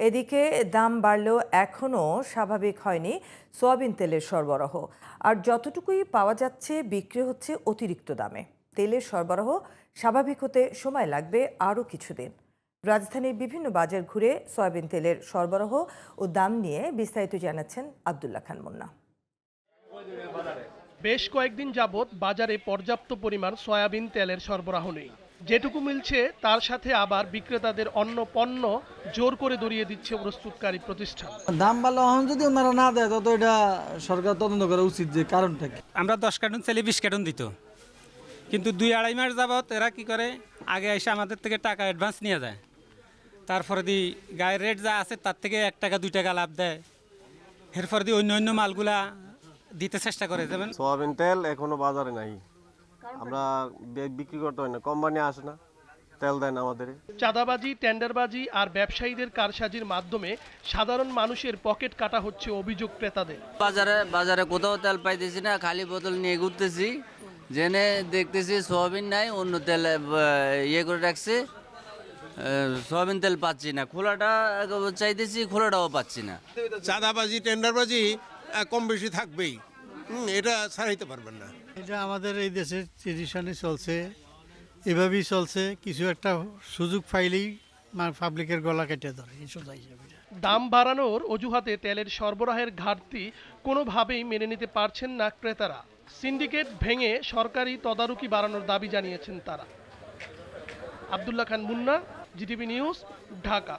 এদিকে দাম বাড়লেও এখনও স্বাভাবিক হয়নি সয়াবিন তেলের সরবরাহ। আর যতটুকুই পাওয়া যাচ্ছে বিক্রি হচ্ছে অতিরিক্ত দামে। তেলের সরবরাহ স্বাভাবিক হতে সময় লাগবে আরও কিছুদিন। রাজধানীর বিভিন্ন বাজার ঘুরে সয়াবিন তেলের সরবরাহ ও দাম নিয়ে বিস্তারিত জানাচ্ছেন আব্দুল্লাহ খান মুন্না। বেশ কয়েকদিন যাবৎ বাজারে পর্যাপ্ত পরিমাণ সয়াবিন তেলের সরবরাহ নেই। যেটুকু মিলছে তার সাথে আবার বিক্রেতাদের অন্য পণ্য জোর করে দরিয়ে দিচ্ছে প্রস্তুতকারী প্রতিষ্ঠান। দাম ভালো এখন যদি ওনারা না দেয় তত এটা সরকার তদন্ত করা উচিত যে কারণটা কি। আমরা 10 কার্টুন চাইলে 20 কার্টুন দিত, কিন্তু 2-2.5 মাস যাবত এরা কি করে, আগে এসে আমাদের থেকে টাকা অ্যাডভান্স নিয়ে যায়, তারপরে দি গায়ের রেট যা আছে তার থেকে 1 টাকা 2 টাকা লাভ দেয়, এরপর দিয়ে অন্য মালগুলা দিতে চেষ্টা করে। যেমন সয়াবিন তেল এখনো বাজারে নাই, আমরা বিক্রি করতে হয় না, কোম্পানি আসে না, তেল দেন আমাদের। চাঁদাবাজি, টেন্ডারবাজি আর ব্যবসায়ীদের কারসাজির মাধ্যমে সাধারণ মানুষের পকেট কাটা হচ্ছে অভিযোগ ক্রেতাদের। বাজারে কোথাও তেল পাইতেছি না, খালি বোতল নিয়ে ঘুরতেছি, জেনে দেখতেছি সয়াবিন নাই, অন্য তেল ইয়ে করে রাখছে, সয়াবিন তেল পাচ্ছি না। খোলাটা চাইতেছি, খোলাটাও পাচ্ছি না। চাঁদাবাজি, টেন্ডারবাজি কম বেশি থাকবেই, এটা ছাড়াইতে পারবেন না। এটা আমাদের এই দেশের ট্রেডিশনে চলছে, এভাবেই চলছে। কিছু একটা সুযোগ পাইলেই পাবলিকের গলা কেটে ধরে এই সোজা হিসাবে। দাম বাড়ানোর অজুহাতে তেলের সরবরাহের ঘাটতি কোনোভাবেই মেনে নিতে পারছেন না ক্রেতারা। সিন্ডিকেট ভেঙে সরকারি তদারকি বাড়ানোর দাবি জানিয়েছেন তারা। আব্দুল্লাহ খান মুন্না, জিটিভি নিউজ, ঢাকা।